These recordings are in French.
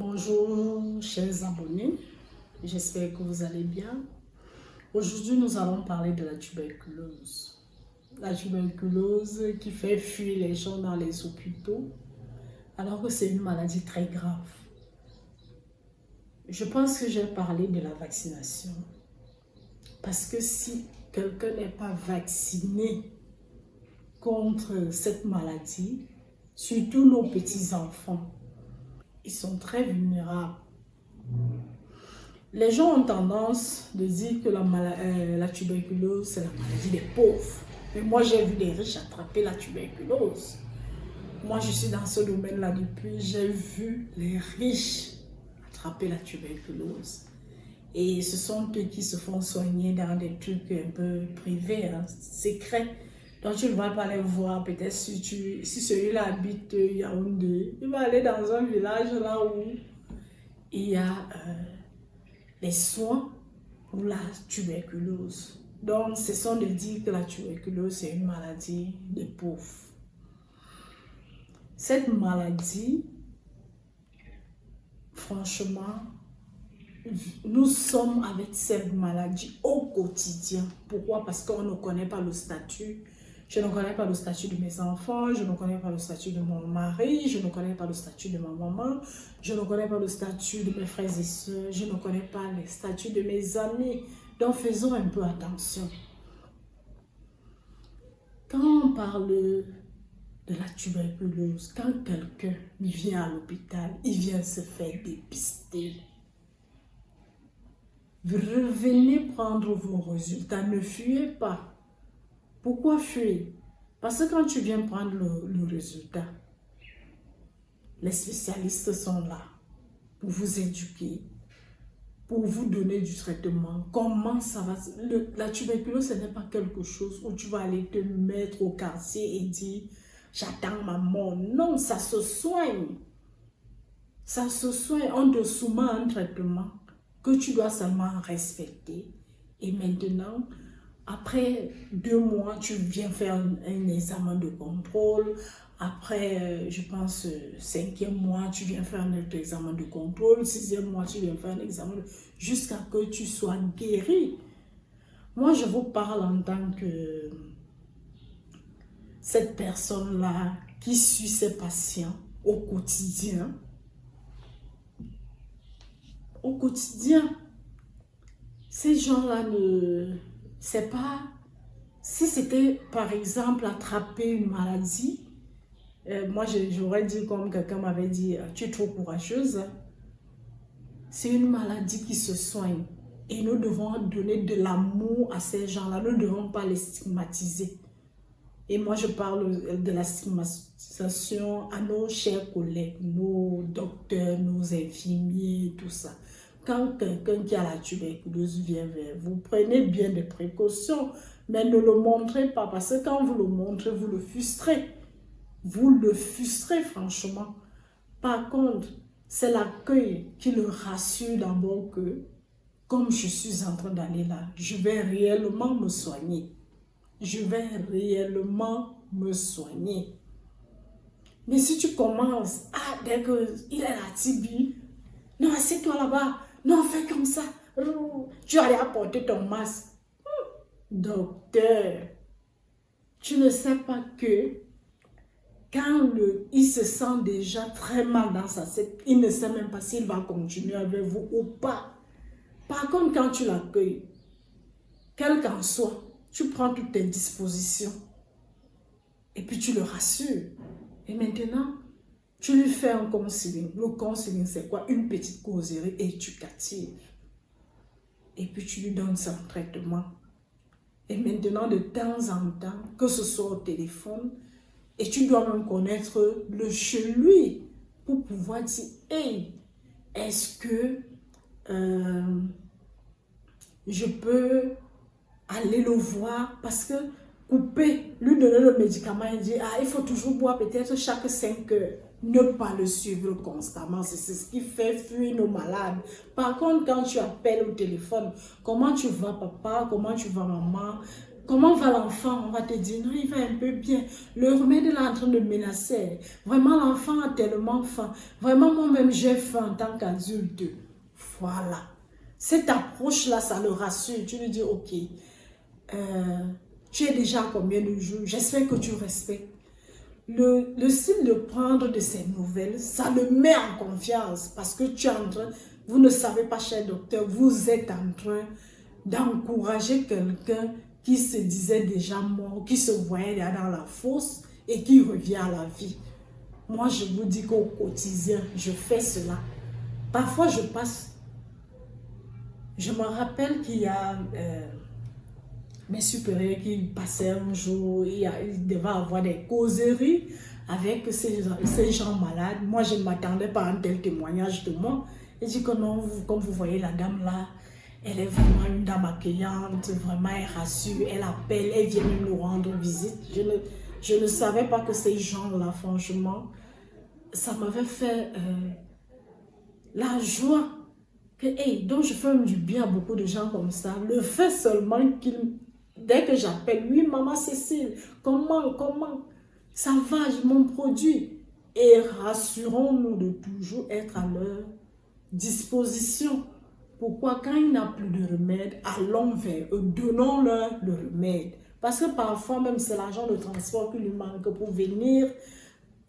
Bonjour chers abonnés, j'espère que vous allez bien. Aujourd'hui nous allons parler de la tuberculose. La tuberculose qui fait fuir les gens dans les hôpitaux alors que c'est une maladie très grave. Je pense que j'ai parlé de la vaccination parce que si quelqu'un n'est pas vacciné contre cette maladie, surtout nos petits-enfants, ils sont très vulnérables. Les gens ont tendance de dire que la tuberculose, c'est la maladie des pauvres. Mais moi, j'ai vu des riches attraper la tuberculose. Moi, je suis dans ce domaine-là depuis, j'ai vu les riches attraper la tuberculose. Et ce sont eux qui se font soigner dans des trucs un peu privés, secrets. Donc, tu ne vas pas les voir. Peut-être si celui-là habite Yaoundé, il va aller dans un village là où il y a les soins pour la tuberculose. Donc, ce sont de dire que la tuberculose, c'est une maladie des pauvres. Cette maladie, franchement, nous sommes avec cette maladie au quotidien. Pourquoi? Parce qu'on ne connaît pas le statut. Je ne connais pas le statut de mes enfants, je ne connais pas le statut de mon mari, je ne connais pas le statut de ma maman, je ne connais pas le statut de mes frères et sœurs, je ne connais pas le statut de mes amis. Donc faisons un peu attention. Quand on parle de la tuberculose, quand quelqu'un vient à l'hôpital, il vient se faire dépister. Revenez prendre vos résultats, ne fuyez pas. Pourquoi fuir? Parce que quand tu viens prendre le résultat, les spécialistes sont là pour vous éduquer, pour vous donner du traitement. Comment ça va? La tuberculose, ce n'est pas quelque chose où tu vas aller te mettre au quartier et dire « j'attends ma mort ». Non, ça se soigne. Ça se soigne. On te soumet à un traitement que tu dois seulement respecter. Et maintenant, après 2 mois, tu viens faire un examen de contrôle. Après, je pense, 5e mois, tu viens faire un autre examen de contrôle. 6e mois, tu viens faire un examen jusqu'à que tu sois guéri. Moi, je vous parle en tant que cette personne-là qui suit ses patients au quotidien. Au quotidien, ces gens-là ne... C'est pas... Si c'était, par exemple, attraper une maladie, moi, j'aurais dit, comme quelqu'un m'avait dit, tu es trop courageuse. C'est une maladie qui se soigne. Et nous devons donner de l'amour à ces gens-là. Nous ne devons pas les stigmatiser. Et moi, je parle de la stigmatisation à nos chers collègues, nos docteurs, nos infirmiers, tout ça. Quand quelqu'un qui a la tuberculose vient vers vous, prenez bien des précautions, mais ne le montrez pas, parce que quand vous le montrez, vous le frustrez. Vous le frustrez, franchement. Par contre, c'est l'accueil qui le rassure d'abord que, comme je suis en train d'aller là, je vais réellement me soigner. Je vais réellement me soigner. Mais si tu commences, dès qu'il est la TB, non, assieds-toi là-bas, non, fais comme ça, tu vas aller apporter ton masque. Docteur, tu ne sais pas que quand il se sent déjà très mal dans sa tête, il ne sait même pas s'il va continuer avec vous ou pas. Par contre, quand tu l'accueilles, quel qu'en soit, tu prends toutes tes dispositions et puis tu le rassures. Et maintenant, tu lui fais un counseling. Le counseling, c'est quoi? Une petite causerie éducative. Et puis tu lui donnes son traitement. Et maintenant, de temps en temps, que ce soit au téléphone, et tu dois même connaître le chez lui pour pouvoir dire, hey, est-ce que je peux aller le voir? Parce que couper, lui donner le médicament et dire, il faut toujours boire peut-être chaque 5 heures. Ne pas le suivre constamment, c'est ce qui fait fuir nos malades. Par contre, quand tu appelles au téléphone, comment tu vas papa, comment tu vas maman, comment va l'enfant? On va te dire, non, il va un peu bien. Le remède est en train de menacer. Vraiment, l'enfant a tellement faim. Vraiment, moi-même, j'ai faim en tant qu'adulte. Voilà. Cette approche-là, ça le rassure. Tu lui dis, ok, tu es déjà à combien de jours? J'espère que tu respectes. Le signe de prendre de ces nouvelles, ça le met en confiance parce que tu es en train, vous ne savez pas, cher docteur, vous êtes en train d'encourager quelqu'un qui se disait déjà mort, qui se voyait dans la fosse et qui revient à la vie. Moi, je vous dis qu'au quotidien, je fais cela. Parfois, je passe. Je me rappelle qu'il y a mes supérieurs qui passaient un jour, il devait avoir des causeries avec ces gens malades. Moi, je ne m'attendais pas à un tel témoignage de moi. Et je dis que non, comme vous voyez la dame là, elle est vraiment une dame accueillante, vraiment elle rassure, elle appelle, elle vient nous rendre visite. Je ne savais pas que ces gens-là, franchement, ça m'avait fait la joie. Que, hey, donc je fais du bien à beaucoup de gens comme ça. Le fait seulement qu'ils, dès que j'appelle, oui, maman Cécile, comment, ça va, mon produit. Et rassurons-nous de toujours être à leur disposition. Pourquoi, quand il n'a plus de remède, allons vers eux, donnons-leur le remède. Parce que parfois, même c'est l'argent de transport qui lui manque pour venir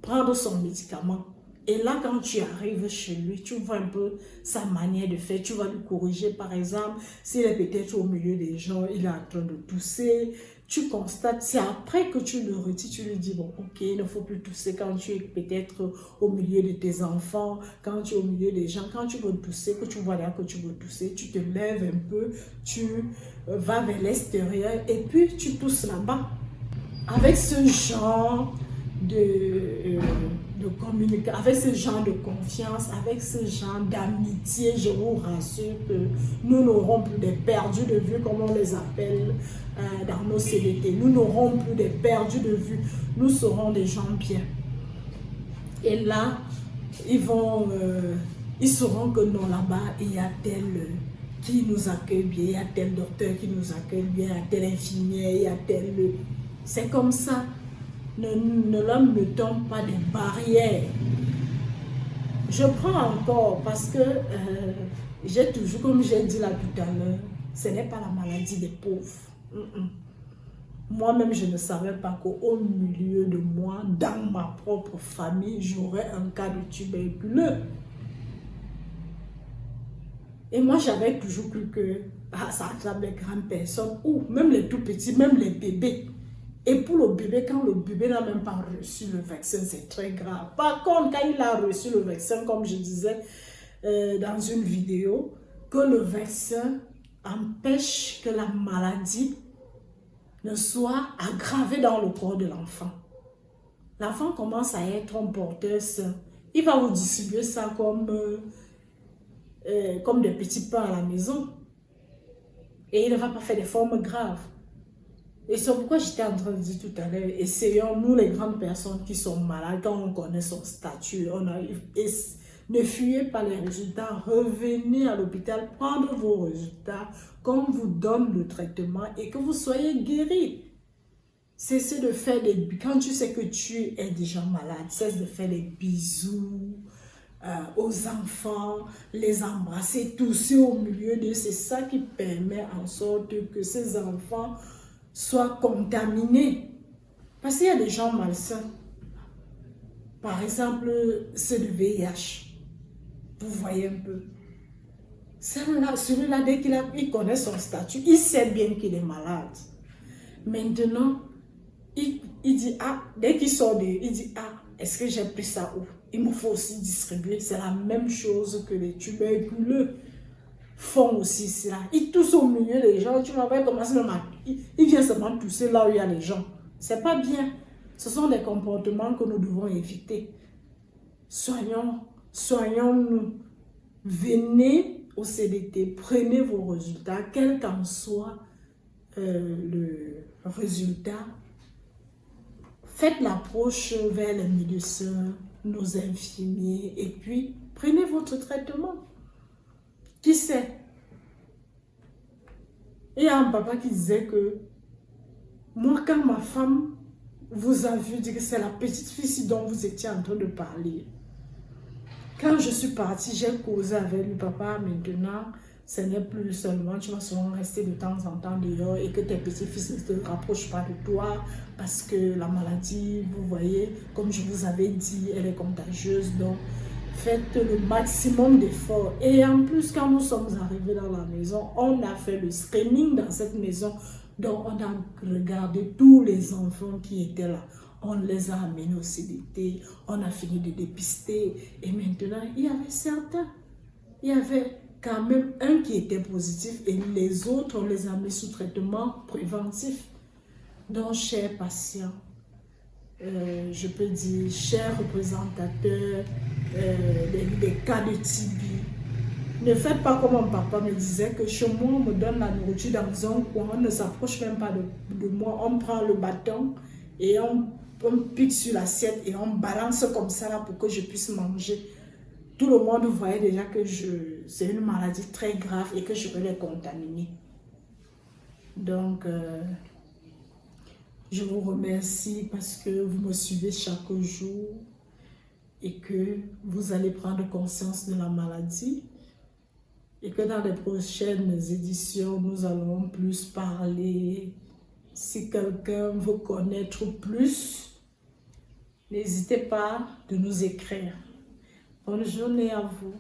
prendre son médicament. Et là, quand tu arrives chez lui, tu vois un peu sa manière de faire. Tu vas lui corriger, par exemple, s'il est peut-être au milieu des gens, il est en train de tousser. Tu constates, c'est après que tu le retires, tu lui dis, bon, ok, il ne faut plus tousser quand tu es peut-être au milieu de tes enfants, quand tu es au milieu des gens, quand tu veux tousser, que tu vois là que tu veux tousser, tu te lèves un peu, tu vas vers l'extérieur et puis tu tousses là-bas. Avec ce genre de communication, avec ce genre de confiance, avec ce genre d'amitié, je vous rassure que nous n'aurons plus des perdus de vue, comme on les appelle dans nos CDT. Nous n'aurons plus des perdus de vue. Nous serons des gens bien. Et là, ils sauront que non, là-bas, il y a tel qui nous accueille bien, il y a tel docteur qui nous accueille bien, il y a tel infirmière, il y a tel... C'est comme ça. Ne leur mettons pas des barrières. Je prends encore parce que j'ai toujours, comme j'ai dit là tout à l'heure, ce n'est pas la maladie des pauvres. Moi-même, je ne savais pas qu'au milieu de moi, dans ma propre famille, j'aurais un cas de tuberculeux. Et moi, j'avais toujours cru que ça attrape les grandes personnes ou même les tout petits, même les bébés. Et pour le bébé, quand le bébé n'a même pas reçu le vaccin, c'est très grave. Par contre, quand il a reçu le vaccin, comme je disais dans une vidéo, que le vaccin empêche que la maladie ne soit aggravée dans le corps de l'enfant. L'enfant commence à être un porteur sain. Il va vous distribuer ça comme des petits pains à la maison. Et il ne va pas faire des formes graves. Et c'est pourquoi j'étais en train de dire tout à l'heure, essayons, nous les grandes personnes qui sont malades, quand on connaît son statut, ne fuyez pas les résultats, revenez à l'hôpital, prendre vos résultats, qu'on vous donne le traitement et que vous soyez guéri. Cessez de faire quand tu sais que tu es déjà malade, cesse de faire des bisous aux enfants, les embrasser, tousser au milieu d'eux. C'est ça qui permet en sorte que ces enfants soient contaminés. Parce qu'il y a des gens malsains. Par exemple, ceux de VIH. Vous voyez un peu. Celui-là, dès qu'il connaît son statut, il sait bien qu'il est malade. Maintenant, il dit, ah, dès qu'il sort il dit, ah, est-ce que j'ai pris ça où? Il me faut aussi distribuer. C'est la même chose que les tuberculeux font aussi cela. Ils toussent au milieu des gens. Tu m'avais commencé il vient seulement tousser là où il y a les gens. C'est pas bien. Ce sont des comportements que nous devons éviter. Soignons-nous. Venez au CDT, prenez vos résultats, quel qu'en soit le résultat. Faites l'approche vers les médecins, nos infirmiers, et puis prenez votre traitement. Qui sait? Il y a un papa qui disait que Moi, quand ma femme vous a vu dire que c'est la petite fille dont vous étiez en train de parler, quand je suis partie, j'ai causé avec lui, papa, maintenant, ce n'est plus seulement, tu vas souvent rester de temps en temps dehors et que tes petits-fils ne te rapprochent pas de toi parce que la maladie, vous voyez, comme je vous avais dit, elle est contagieuse, donc faites le maximum d'efforts. Et en plus, quand nous sommes arrivés dans la maison, on a fait le screening dans cette maison, donc on a regardé tous les enfants qui étaient là. On les a amenés au CDT, on a fini de dépister et maintenant, il y avait certains, il y avait quand même un qui était positif et les autres, on les a mis sous traitement préventif. Donc, chers patients, je peux dire, chers représentateurs des cas de TB, ne faites pas comme mon papa me disait que chez moi, on me donne la nourriture dans un coin, on ne s'approche même pas de moi, on prend le bâton et on pique sur l'assiette et on balance comme ça là pour que je puisse manger. Tout le monde voyait déjà que c'est une maladie très grave et que je vais les contaminer. Donc, je vous remercie parce que vous me suivez chaque jour et que vous allez prendre conscience de la maladie et que dans les prochaines éditions, nous allons plus parler. Si quelqu'un veut connaître plus, n'hésitez pas de nous écrire. Bonne journée à vous.